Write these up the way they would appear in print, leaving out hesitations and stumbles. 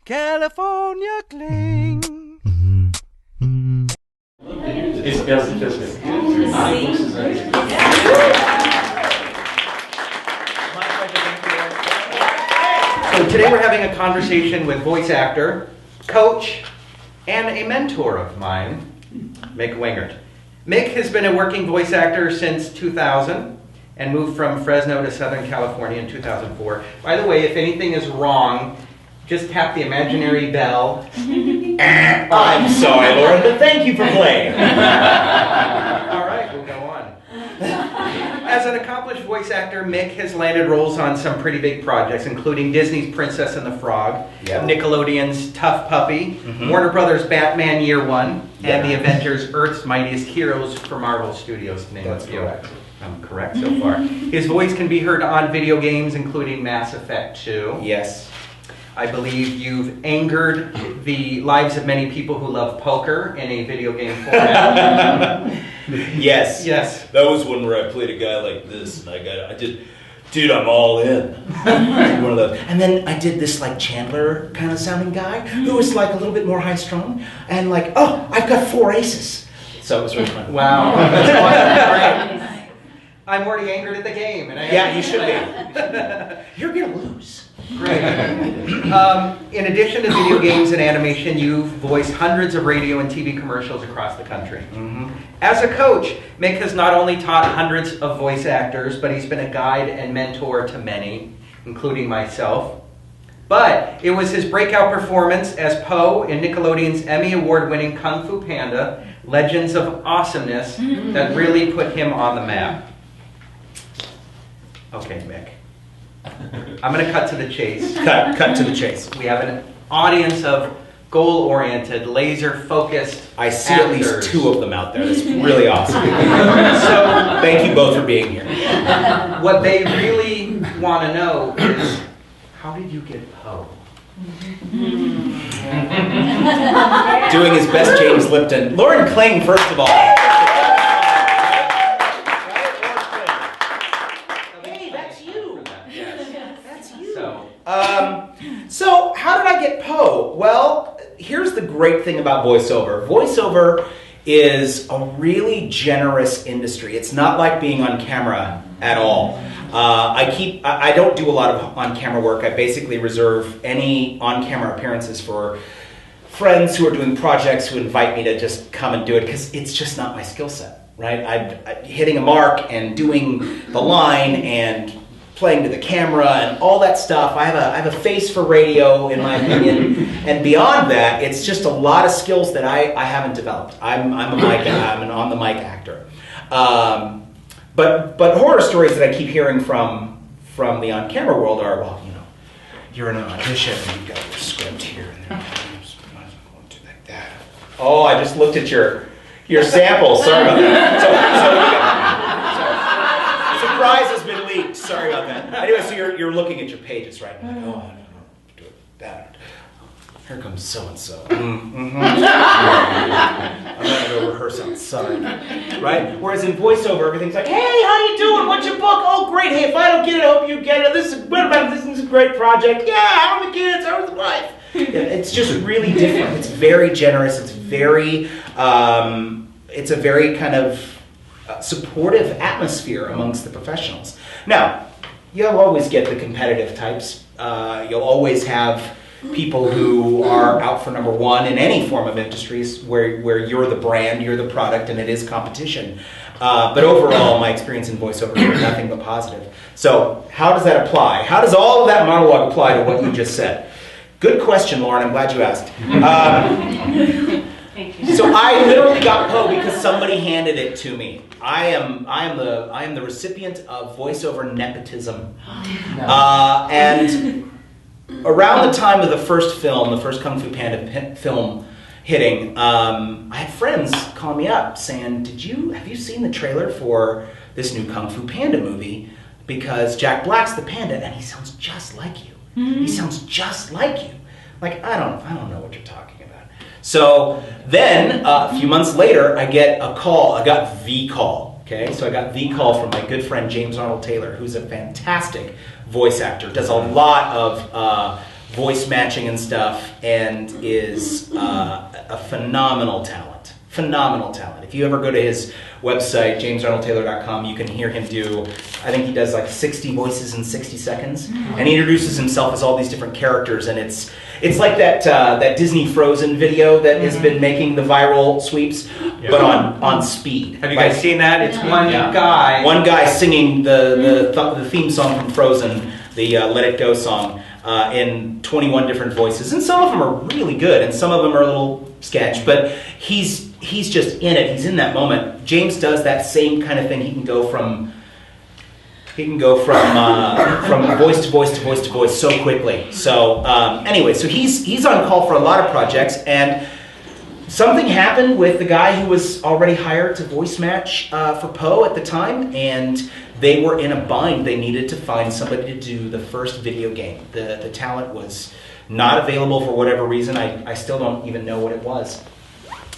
California Cling. So today we're having a conversation with voice actor, coach, and a mentor of mine, Mick Wingert. Mick has been a working voice actor since 2000 and moved from Fresno to Southern California in 2004. By the way, if anything is wrong, just tap the imaginary bell. I'm sorry, Lauren, but thank you for playing. All right, we'll go on. As an accomplished voice actor, Mick has landed roles on some pretty big projects, including Disney's Princess and the Frog, Yep. Nickelodeon's Tough Puppy, Warner Brothers' Batman Year One, and the Avengers Earth's Mightiest Heroes for Marvel Studios, to name a few. Correct. I'm correct so far. His voice can be heard on video games, including Mass Effect 2. Yes. I believe you've angered the lives of many people who love poker in a video game format. Yes. Yes. That was one where I played a guy like this, and dude, I'm all in. One of those. And then I did this like Chandler kind of sounding guy who was like a little bit more high strung and like, oh, I've got 4 aces. So it was really fun. Wow. That's awesome. Great. I'm already angered at the game. And Yeah, you should be. You're going to lose. Great. In addition to video games and animation, you've voiced hundreds of radio and TV commercials across the country. As a coach, Mick has not only taught hundreds of voice actors, but he's been a guide and mentor to many, including myself. But it was his breakout performance as Poe in Nickelodeon's Emmy Award-winning Kung Fu Panda, Legends of Awesomeness, that really put him on the map. Okay, Mick. I'm going to cut to the chase. Cut to the chase. We have an audience of goal-oriented, laser-focused I see actors. at least 2 of them out there. That's really awesome. So Thank you both for being here. what they really want to know is, how did you get Poe? Doing his best James Lipton. Lauren Kling, first of all. Hey, that's you. That's you. So how did I get Poe? Well, here's the great thing about voiceover. Voiceover is a really generous industry. It's not like being on camera at all. I don't do a lot of on-camera work. I basically reserve any on-camera appearances for friends who are doing projects who invite me to just come and do it because it's just not my skill set, right? I'm hitting a mark and doing the line and playing to the camera and all that stuff. I have a face for radio, in my opinion, and beyond that, it's just a lot of skills that I haven't developed. I'm an on the mic actor. But horror stories that I keep hearing from the on-camera world are, well, you know, you're in an audition and you've got your script here and they're going to like that. Oh, I just looked at your sample. Sorry about that. So surprise has been leaked. Sorry about that. Anyway, so you're looking at your pages right now. Like, oh, I don't know. Do it that. Here comes so-and-so. I'm not going to go rehearse outside. Right? Whereas in voiceover, everything's like, hey, how you doing? What's your book? Oh, great. Hey, if I don't get it, I hope you get it. This is a great project. Yeah, how are the kids? How are the wife? Yeah, it's just really different. It's very generous. It's a very kind of supportive atmosphere amongst the professionals. Now, you'll always get the competitive types. You'll always have people who are out for number one in any form of industries where you're the brand, you're the product, and it is competition. But overall, my experience in voiceover has been nothing but positive. So how does that apply? How does all of that monologue apply to what you just said? Good question, Lauren. I'm glad you asked. So I literally got Poe because somebody handed it to me. I am the recipient of voiceover nepotism. And around the time of the first Kung Fu Panda film hitting, I had friends call me up saying, have you seen the trailer for this new Kung Fu Panda movie? Because Jack Black's the panda and he sounds just like you. He sounds just like you. Like, I don't know what you're talking about. So then, a few months later, I get a call. I got the call, okay? So I got the call from my good friend James Arnold Taylor, who's a fantastic voice actor, does a lot of voice matching and stuff, and is a phenomenal talent. Phenomenal talent. If you ever go to his website, jamesarnoldtaylor.com, you can hear him do, I think he does like 60 voices in 60 seconds. And he introduces himself as all these different characters, and it's like that Disney Frozen video that has been making the viral sweeps, but on speed. Have you guys seen that? It's one guy singing the theme song from Frozen, the Let It Go song, in 21 different voices, and some of them are really good, and some of them are a little sketch, but he's just in it. He's in that moment. James does that same kind of thing. He can go from voice to voice to voice to voice so quickly. So anyway, so he's on call for a lot of projects, and something happened with the guy who was already hired to voice match for Poe at the time, and they were in a bind. They needed to find somebody to do the first video game. The talent was not available for whatever reason. I still don't even know what it was.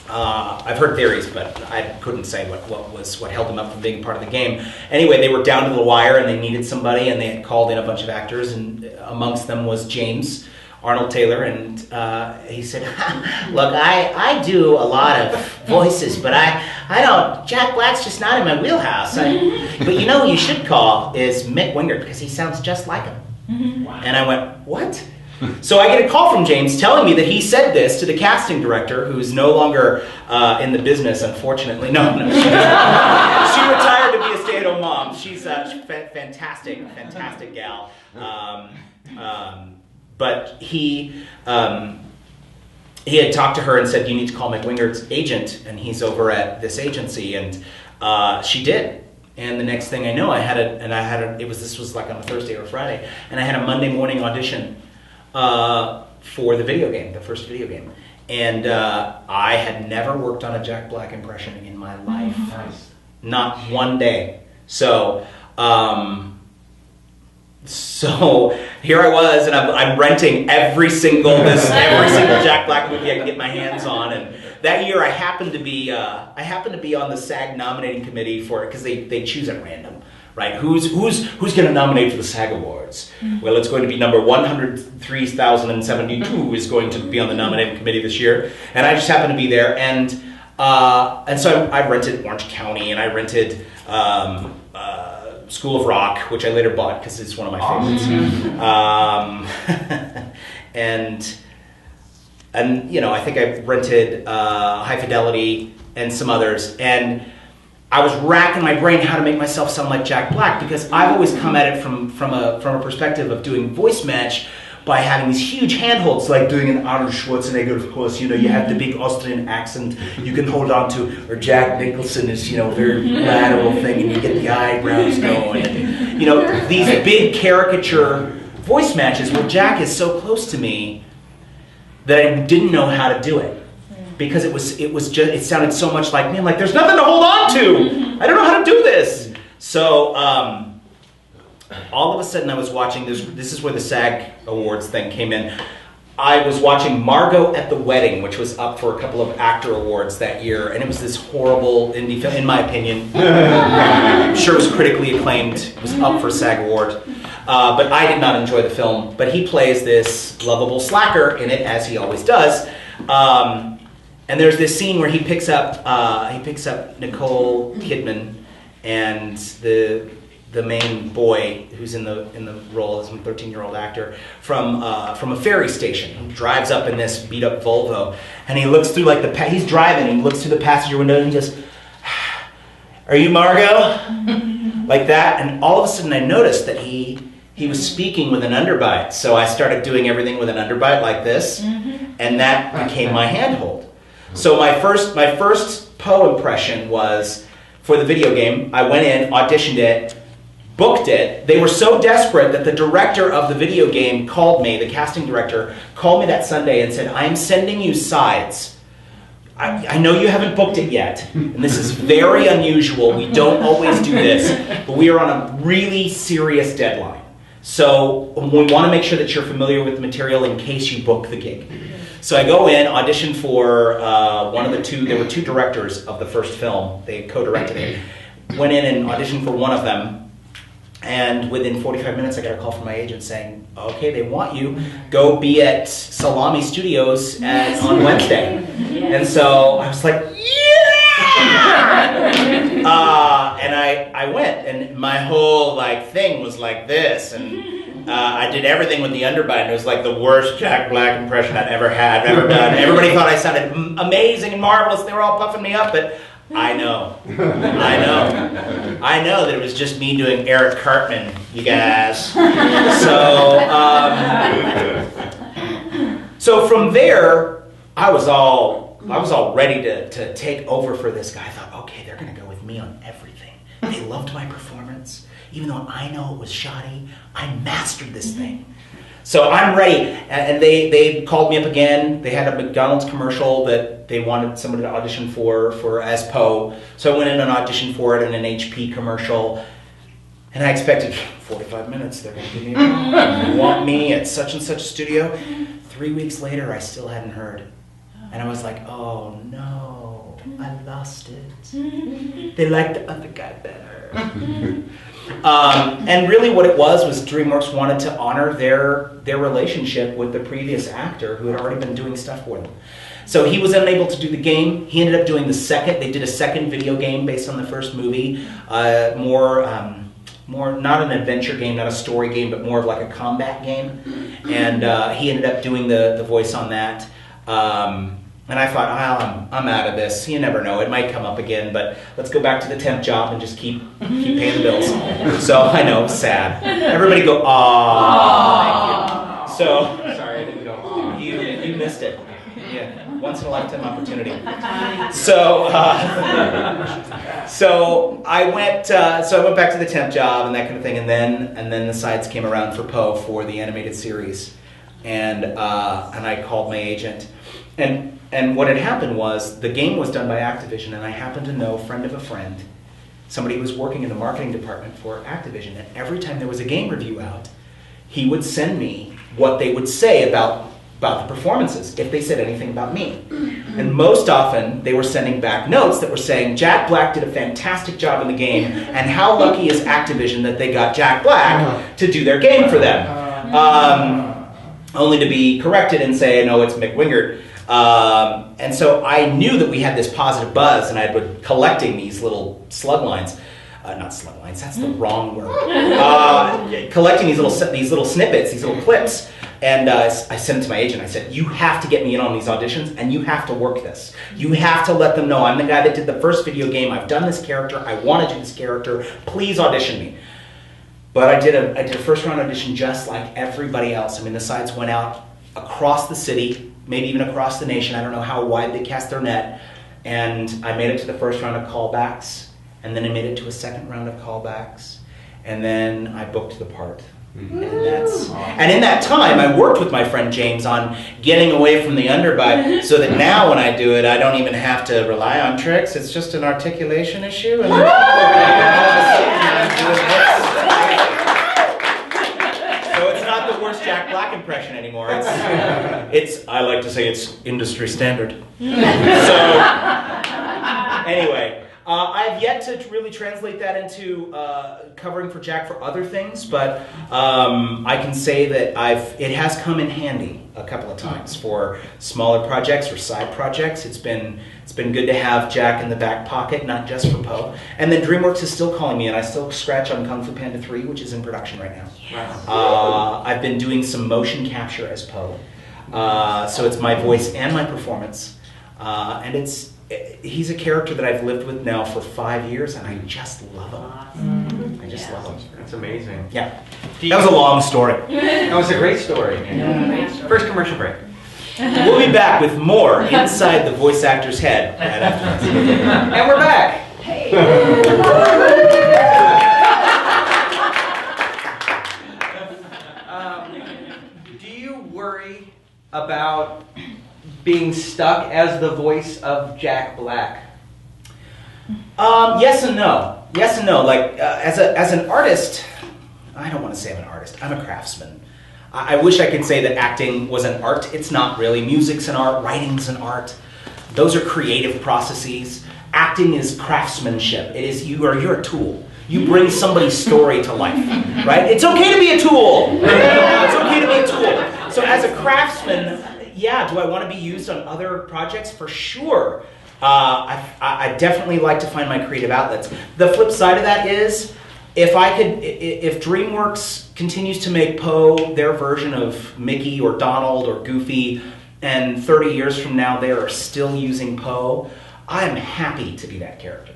I've heard theories, but I couldn't say what held them up from being part of the game. Anyway, they were down to the wire, and they needed somebody, and they had called in a bunch of actors, and amongst them was James Arnold Taylor, and he said, "Look, I do a lot of voices, but I don't. Jack Black's just not in my wheelhouse. But you know who you should call is Mick Wingert, because he sounds just like him." Wow. And I went, "What?" So I get a call from James telling me that he said this to the casting director, who's no longer in the business, unfortunately. No. She retired to be a stay-at-home mom. She's a fantastic gal. But he had talked to her and said, "You need to call Mick Wingert's agent, and he's over at this agency." And she did. And the next thing I know, this was like on a Thursday or a Friday, and I had a Monday morning audition for the video game, the first video game. And I had never worked on a Jack Black impression in my life. Nice. Not one day. So here I was, and I'm renting every single Jack Black movie I can get my hands on. And that year I happened to be on the SAG nominating committee for it, because they choose at random. Right? Who's going to nominate for the SAG Awards? Well, it's going to be number 103,072 is going to be on the nominating committee this year, and I just happened to be there, and so I rented Orange County, and I rented School of Rock, which I later bought because it's one of my favorites, and you know, I think I rented High Fidelity and some others, and I was racking my brain how to make myself sound like Jack Black, because I've always come at it from a perspective of doing voice match by having these huge handholds, like doing an Arnold Schwarzenegger, of course. You know, you have the big Austrian accent you can hold on to, or Jack Nicholson is, you know, very lateral thing, and you get the eyebrows going. And, you know, these big caricature voice matches where Jack is so close to me that I didn't know how to do it. Because it sounded so much like me. I'm like, there's nothing to hold on to. I don't know how to do this. So all of a sudden I was watching this. This is where the SAG Awards thing came in. I was watching Margot at the Wedding, which was up for a couple of actor awards that year, and it was this horrible indie film, in my opinion. I'm sure it was critically acclaimed. It was up for a SAG Award. But I did not enjoy the film. But he plays this lovable slacker in it, as he always does. And there's this scene where he picks up Nicole Kidman and the main boy who's in the role as a 13-year-old actor from a ferry station. He drives up in this beat up Volvo, and he looks through he's driving, and he looks through the passenger window and he goes, "Are you Margot?" Like that. And all of a sudden I noticed that he was speaking with an underbite. So I started doing everything with an underbite like this, and that became my handhold. So my first Poe impression was for the video game. I went in, auditioned it, booked it. They were so desperate that the director of the video game called me, the casting director, called me that Sunday and said, "I'm sending you sides. I know you haven't booked it yet, and this is very unusual. We don't always do this, but we are on a really serious deadline. So we want to make sure that you're familiar with the material in case you book the gig." So I go in, audition for one of the two. There were two directors of the first film. They co-directed it. Went in and auditioned for one of them. And within 45 minutes, I got a call from my agent saying, okay, they want you. Go be at Salami Studios on Wednesday. And so I was like, yeah! And I went, and my whole thing was like this. And I did everything with the underbite. It was like the worst Jack Black impression I'd ever done. Everybody thought I sounded amazing and marvelous. They were all puffing me up, but I know that it was just me doing Eric Cartman, you guys. So from there, I was all ready to take over for this guy. I thought, okay, they're going to go with me on everything. They loved my performance. Even though I know it was shoddy, I mastered this thing. So I'm ready. And they called me up again. They had a McDonald's commercial that they wanted somebody to audition for as Poe. So I went in and auditioned for it in an HP commercial. And I expected 45 minutes. They're going to give me they want me at such and such studio. 3 weeks later, I still hadn't heard. And I was like, oh no, I lost it. They liked the other guy better. And really what it was DreamWorks wanted to honor their relationship with the previous actor who had already been doing stuff for them. So he was unable to do the game. He ended up doing they did a second video game based on the first movie, more not an adventure game, not a story game, but more of like a combat game. And he ended up doing the voice on that. And I thought, I'm out of this. You never know. It might come up again, but let's go back to the temp job and just keep paying the bills. So I know, sad. Everybody go, aww. Thank you. So, sorry, I didn't go, aww. You missed it. Yeah, once in a lifetime opportunity. So I went back to the temp job and that kind of thing, and then the sides came around for Poe for the animated series, and I called my agent. And what had happened was the game was done by Activision, and I happened to know a friend of a friend, somebody who was working in the marketing department for Activision, and every time there was a game review out, he would send me what they would say about the performances, if they said anything about me. And most often, they were sending back notes that were saying, Jack Black did a fantastic job in the game, and how lucky is Activision that they got Jack Black to do their game for them. Only to be corrected and say, no, it's Mick Wingert. And so I knew that we had this positive buzz, and I'd been collecting these little slug lines. Not slug lines, that's the wrong word. Collecting these little snippets, these little clips. And I sent it to my agent. I said, you have to get me in on these auditions, and you have to work this. You have to let them know I'm the guy that did the first video game. I've done this character. I want to do this character. Please audition me. But I did a first round audition just like everybody else. I mean, the sides went out across the city, maybe even across the nation. I don't know how wide they cast their net. And I made it to the first round of callbacks, and then I made it to a second round of callbacks, and then I booked the part. And in that time, I worked with my friend James on getting away from the underbite, so that now when I do it, I don't even have to rely on tricks. It's just an articulation issue. And so it's not the worst Jack Black impression anymore. It's I like to say it's industry standard. So anyway. I've yet to really translate that into covering for Jack for other things, but I can say that it has come in handy a couple of times for smaller projects or side projects. It's been good to have Jack in the back pocket, not just for Poe. And then DreamWorks is still calling me, and I still scratch on Kung Fu Panda 3, which is in production right now. Yes. I've been doing some motion capture as Poe, so it's my voice and my performance, and he's a character that I've lived with now for 5 years, and I just love him. I just love him. That's amazing. Yeah. That was a long story. That was a great story. Yeah. First commercial break. We'll be back with more Inside the Voice Actor's Head. Right after this. And we're back. Hey. Do you worry about being stuck as the voice of Jack Black? Yes and no. Yes and no. Like as an artist, I don't want to say I'm an artist. I'm a craftsman. I wish I could say that acting was an art. It's not really. Music's an art. Writing's an art. Those are creative processes. Acting is craftsmanship. It is you're a tool. You bring somebody's story to life, right? It's okay to be a tool. It's okay to be a tool. So as a craftsman, yeah, do I want to be used on other projects? For sure. I definitely like to find my creative outlets. The flip side of that is, if DreamWorks continues to make Poe their version of Mickey or Donald or Goofy, and 30 years from now they are still using Poe, I'm happy to be that character.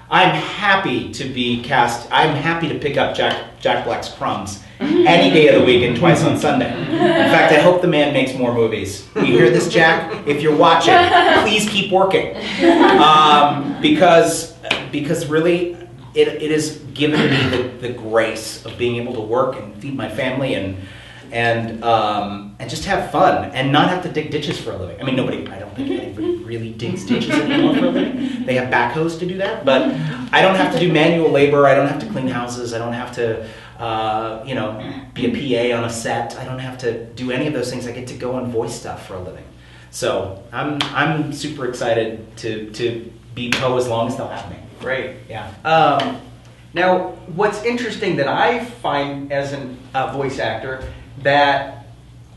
I'm happy to be cast. I'm happy to pick up Jack Black's crumbs any day of the week and twice on Sunday. In fact, I hope the man makes more movies. You hear this, Jack? If you're watching, please keep working. Because really, it has given me the grace of being able to work and feed my family and just have fun and not have to dig ditches for a living. I mean, I don't think anybody really digs ditches anymore for a living. They have backhoes to do that, but I don't have to do manual labor. I don't have to clean houses. I don't have to, be a PA on a set. I don't have to do any of those things. I get to go and voice stuff for a living. So I'm super excited to be Poe as long as they'll have me. Great. Yeah. Now, what's interesting that I find as a voice actor, that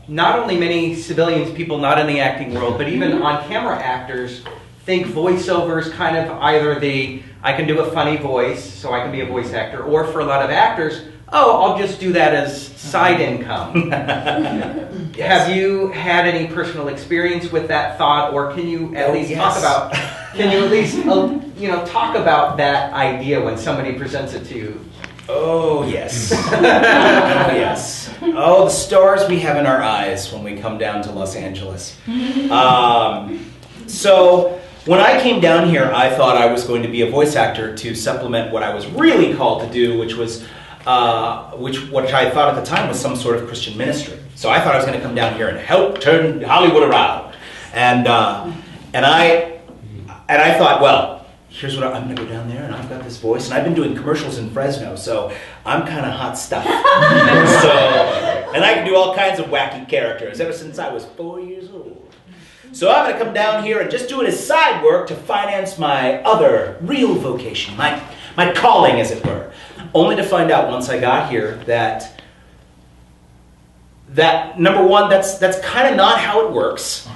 not only many civilians, people not in the acting world, but even on-camera actors think voiceover is kind of either I can do a funny voice, so I can be a voice actor, or for a lot of actors, I'll just do that as side income. Yes. Have you had any personal experience with that thought, or can you at least talk about? Can you at least talk about that idea when somebody presents it to you? Oh yes. Oh yes. Oh, the stars we have in our eyes when we come down to Los Angeles. So when I came down here, I thought I was going to be a voice actor to supplement what I was really called to do, which was which I thought at the time was some sort of Christian ministry. So I thought I was going to come down here and help turn Hollywood around. And I thought, well, here's what I'm going to go down there, and I've got this voice, and I've been doing commercials in Fresno, so I'm kind of hot stuff. And I can do all kinds of wacky characters ever since I was 4 years old. So I'm going to come down here and just do it as side work to finance my other real vocation, my calling, as it were. Only to find out once I got here that number one, that's kind of not how it works,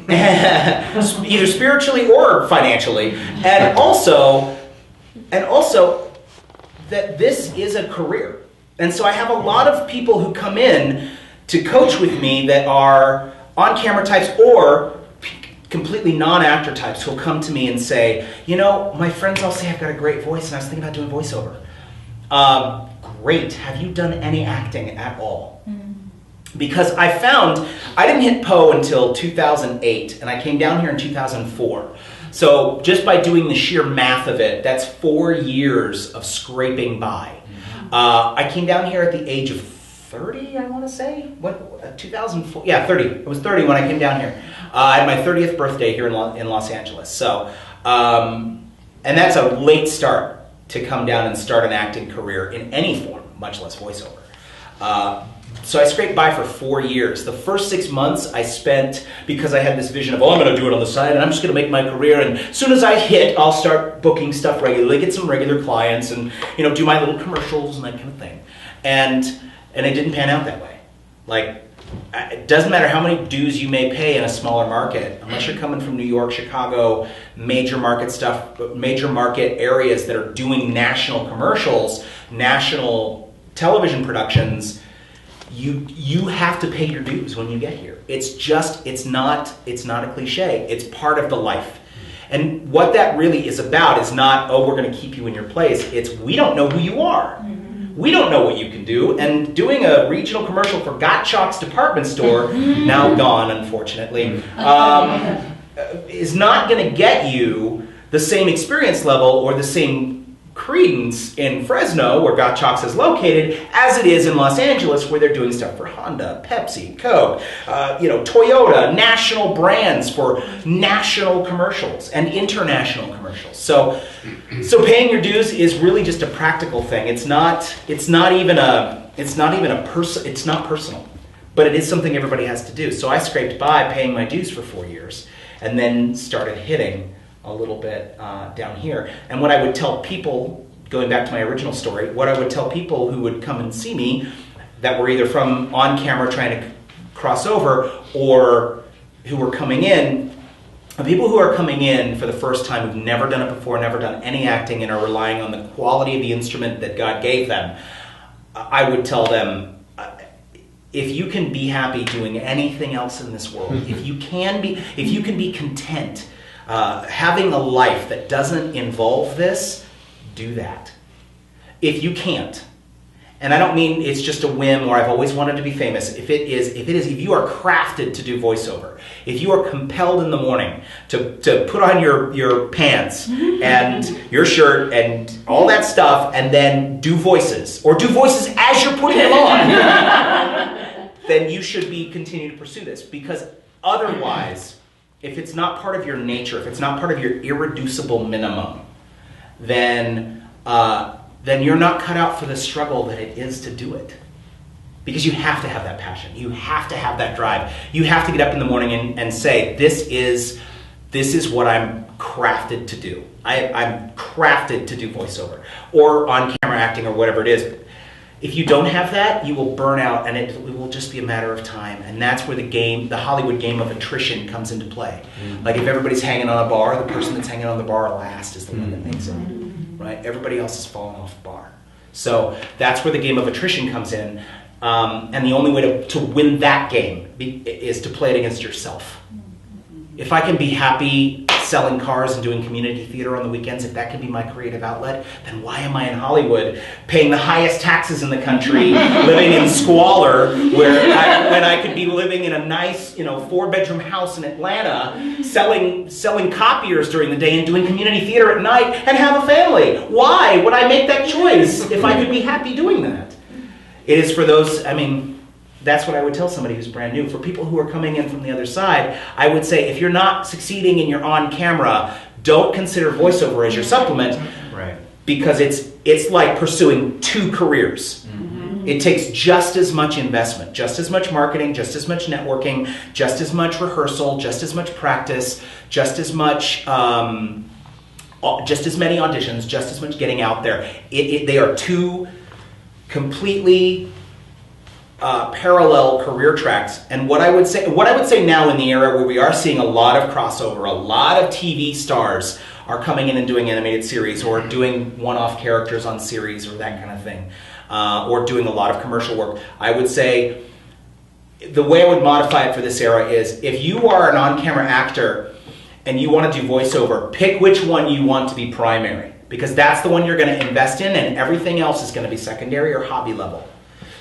either spiritually or financially, and also that this is a career. And so I have a lot of people who come in to coach with me that are on-camera types or completely non-actor types who'll come to me and say, my friends all say I've got a great voice, and I was thinking about doing voiceover. Great. Have you done any acting at all? Because I found I didn't hit Poe until 2008, and I came down here in 2004. So just by doing the sheer math of it, that's 4 years of scraping by. I came down here at the age of 30, I want to say. 2004? Yeah, 30. I was 30 when I came down here. I had my 30th birthday here in Los Angeles. So, and that's a late start to come down and start an acting career in any form, much less voiceover. So I scraped by for 4 years. The first 6 months I spent, because I had this vision of, I'm going to do it on the side, and I'm just going to make my career, and as soon as I hit, I'll start booking stuff regularly, get some regular clients, and do my little commercials and that kind of thing. And it didn't pan out that way. Like, it doesn't matter how many dues you may pay in a smaller market, unless you're coming from New York, Chicago, major market areas that are doing national commercials, national television productions. You have to pay your dues when you get here. It's not a cliche. It's part of the life. And what that really is about is not, we're going to keep you in your place. It's, we don't know who you are. We don't know what you can do. And doing a regional commercial for Gottschalk's department store, now gone, unfortunately, is not going to get you the same experience level or the same credence in Fresno, where Gottschalk's is located, as it is in Los Angeles, where they're doing stuff for Honda, Pepsi, Coke, Toyota, national brands for national commercials and international commercials. So paying your dues is really just a practical thing. It's not personal, but it is something everybody has to do. So I scraped by paying my dues for 4 years, and then started hitting a little bit down here. And what I would tell people going back to my original story, what I would tell people who would come and see me that were either from on camera trying to cross over or who were coming in, the people who are coming in for the first time who've never done it before, never done any acting, and are relying on the quality of the instrument that God gave them, I would tell them, if you can be happy doing anything else in this world, if you can be content having a life that doesn't involve this, do that. If you can't, and I don't mean it's just a whim or I've always wanted to be famous. If you are crafted to do voiceover, if you are compelled in the morning to put on your pants and your shirt and all that stuff and then do voices, or do voices as you're putting them on, then you should continue to pursue this. Because otherwise, if it's not part of your nature, if it's not part of your irreducible minimum, then you're not cut out for the struggle that it is to do it. Because you have to have that passion. You have to have that drive. You have to get up in the morning and say, this is what I'm crafted to do. I'm crafted to do voiceover or on-camera acting or whatever it is. If you don't have that, you will burn out, and it will just be a matter of time. And that's where the Hollywood game of attrition comes into play. Like if everybody's hanging on a bar, the person that's hanging on the bar last is the one that makes it. Right? Everybody else is falling off the bar. So that's where the game of attrition comes in. And the only way to win that game is to play it against yourself. If I can be happy selling cars and doing community theater on the weekends, if that can be my creative outlet, then why am I in Hollywood paying the highest taxes in the country, living in squalor, when I could be living in a nice, 4-bedroom house in Atlanta, selling copiers during the day and doing community theater at night and have a family? Why would I make that choice if I could be happy doing that? It is for those, that's what I would tell somebody who's brand new. For people who are coming in from the other side, I would say, if you're not succeeding in your on-camera, don't consider voiceover as your supplement. Right. Because it's like pursuing 2 careers. It takes just as much investment, just as much marketing, just as much networking, just as much rehearsal, just as much practice, just as much, just as many auditions, just as much getting out there. They are 2 completely parallel career tracks. And what I would say now in the era where we are seeing a lot of crossover, a lot of TV stars are coming in and doing animated series or doing one-off characters on series or that kind of thing, or doing a lot of commercial work. I would say the way I would modify it for this era is, if you are an on-camera actor and you want to do voiceover, pick which one you want to be primary, because that's the one you're going to invest in, and everything else is going to be secondary or hobby level.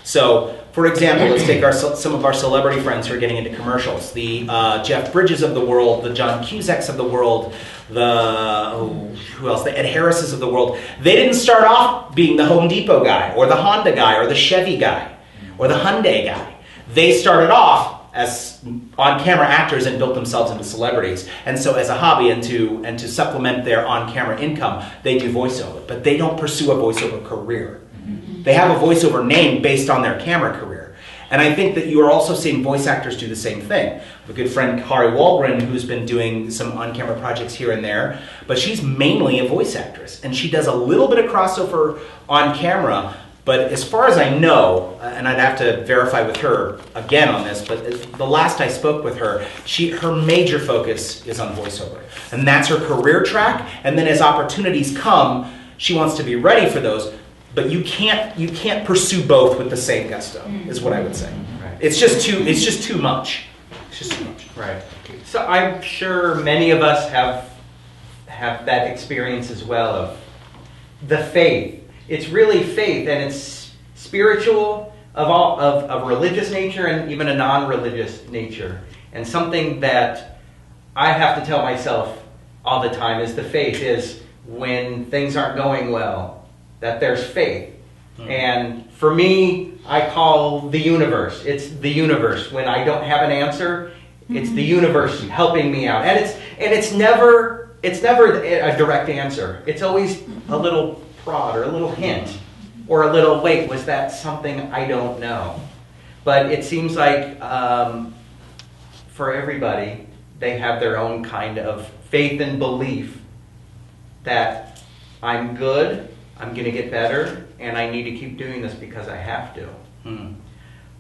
So, for example, let's take some of our celebrity friends who are getting into commercials. The Jeff Bridges of the world, the John Cusacks of the world, who else? The Ed Harrises of the world. They didn't start off being the Home Depot guy, or the Honda guy, or the Chevy guy, or the Hyundai guy. They started off as on-camera actors and built themselves into celebrities. And so as a hobby and to supplement their on-camera income, they do voiceover. But they don't pursue a voiceover career. They have a voiceover name based on their camera career. And I think that you are also seeing voice actors do the same thing. A good friend, Kari Walgren, who's been doing some on-camera projects here and there, but she's mainly a voice actress. And she does a little bit of crossover on camera, but as far as I know, and I'd have to verify with her again on this, but the last I spoke with her, her major focus is on voiceover. And that's her career track, and then as opportunities come, she wants to be ready for those. But you can't pursue both with the same gusto, is what I would say. Right. It's just too much. It's just too much. Right. So I'm sure many of us have that experience as well of the faith. It's really faith, and it's spiritual of religious nature and even a non-religious nature. And something that I have to tell myself all the time is the faith is when things aren't going well, that there's faith. And for me, I call the universe. It's the universe. When I don't have an answer, it's the universe helping me out. And it's never a direct answer. It's always a little prod or a little hint or a little, wait, was that something I don't know? But it seems like for everybody, they have their own kind of faith and belief that I'm good, I'm going to get better, and I need to keep doing this because I have to.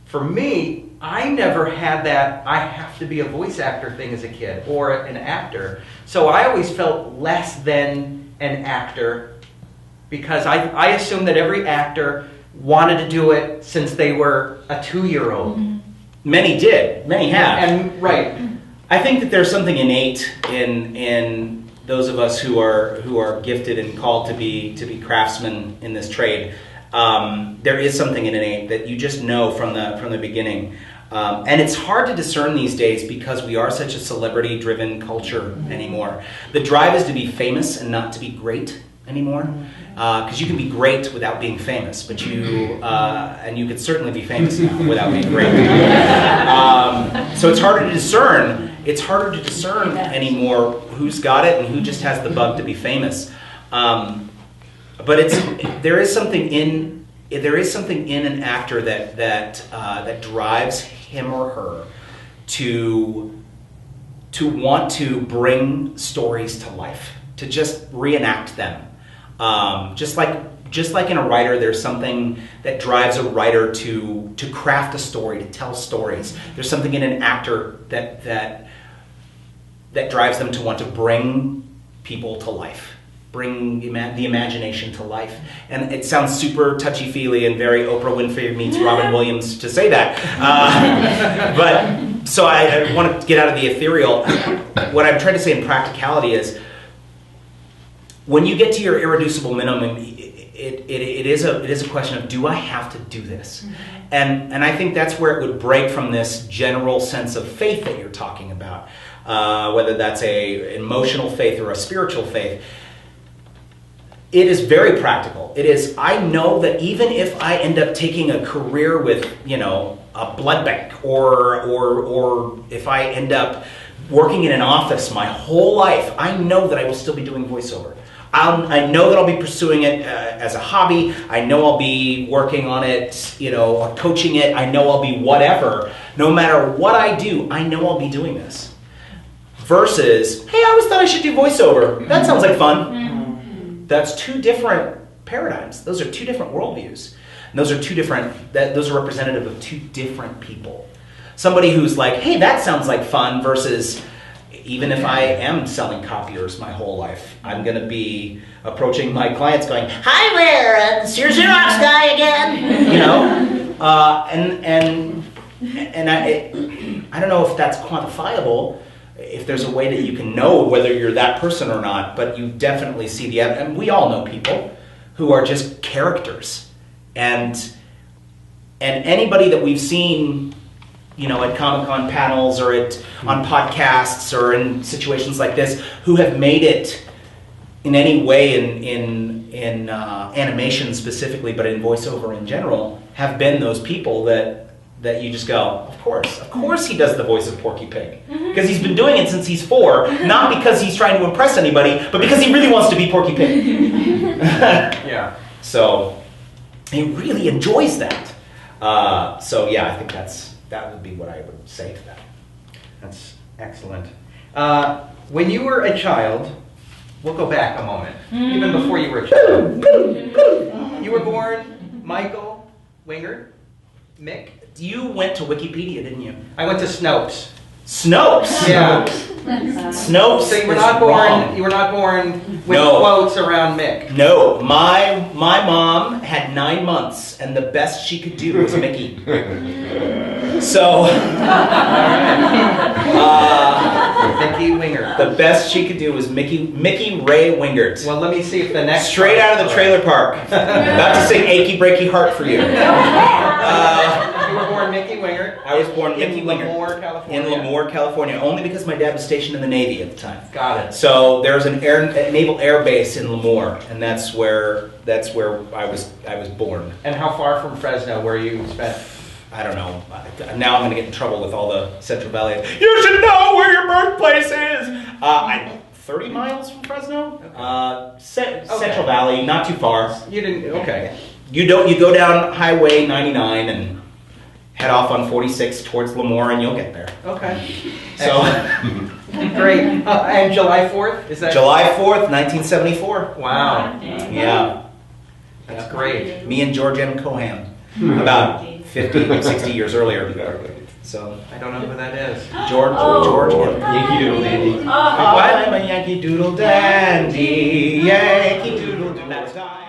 For me, I never had that I have to be a voice actor thing as a kid, or an actor. So I always felt less than an actor, because I assumed that every actor wanted to do it since they were a 2-year-old. Many did. Many have. And right. I think that there's something innate in those of us who are gifted and called to be craftsmen in this trade. There is something innate that you just know from the beginning. And it's hard to discern these days because we are such a celebrity-driven culture anymore. The drive is to be famous and not to be great anymore. Because you can be great without being famous, but and you could certainly be famous now without being great. So it's harder to discern. It's harder to discern anymore who's got it and who just has the bug to be famous. But there is something in an actor that drives him or her to want to bring stories to life, to just reenact them. Just like in a writer, there's something that drives a writer to craft a story, to tell stories. There's something in an actor that drives them to want to bring people to life, bring the imagination to life. And it sounds super touchy-feely and very Oprah Winfrey meets Robin Williams to say that. But so I want to get out of the ethereal. What I'm trying to say in practicality is, when you get to your irreducible minimum, it is a question of, do I have to do this? And I think that's where it would break from this general sense of faith that you're talking about, whether that's a emotional faith or a spiritual faith. It is very practical. It is, I know that even if I end up taking a career with, a blood bank, or if I end up working in an office my whole life, I know that I will still be doing voiceover. I know that I'll be pursuing it as a hobby. I know I'll be working on it, or coaching it. I know I'll be whatever. No matter what I do, I know I'll be doing this. Versus, hey, I always thought I should do voiceover. That sounds like fun. That's two different paradigms. Those are two different worldviews. And those are representative of two different people. Somebody who's like, hey, that sounds like fun, versus, even if I am selling copiers my whole life, I'm going to be approaching my clients going, hi there, it's your Xerox guy again. And I don't know if that's quantifiable, if there's a way that you can know whether you're that person or not, but you definitely see and we all know people who are just characters. And anybody that we've seen, at Comic-Con panels or on podcasts or in situations like this, who have made it in any way in animation specifically, but in voiceover in general, have been those people that you just go, of course he does the voice of Porky Pig. Because he's been doing it since he's 4, not because he's trying to impress anybody, but because he really wants to be Porky Pig. Yeah. So he really enjoys that. I think that would be what I would say to that. That's excellent. When you were a child, we'll go back a moment, even before you were a child. You were born Michael Wingert, Mick. You went to Wikipedia, didn't you? I went to Snopes. Snopes? Yeah. Snopes. So you were not born with quotes around Mick. No, my mom had 9 months, and the best she could do was Mickey. So, Mickey Wingert. The best she could do was Mickey Ray Wingert. Well, let me see if the next straight out of the trailer park. About to sing "Achy Breaky Heart" for you. You were born Mickey Wingert. I was born Mickey Wingert. In Lemoore, California. In Lemoore, California, only because my dad was stationed in the Navy at the time. Got it. So there's a naval air base in Lemoore, and that's where I was born. And how far from Fresno were you spent? I don't know. Now I'm going to get in trouble with all the Central Valley. You should know where your birthplace is. I'm 30 miles from Fresno. Central Valley, not too far. You didn't. Okay. You go down Highway 99 and head off on 46 towards Lemoore, and you'll get there. Okay. So great. And July 4th, is that? July 4th, 1974. Wow. Yeah. That's great. Me and George M. Cohan, about 50, 60 years earlier. So I don't know who that is. George M. Yankee Doodle Dandy. I'm a Yankee Doodle Dandy, Yankee Doodle Dandy.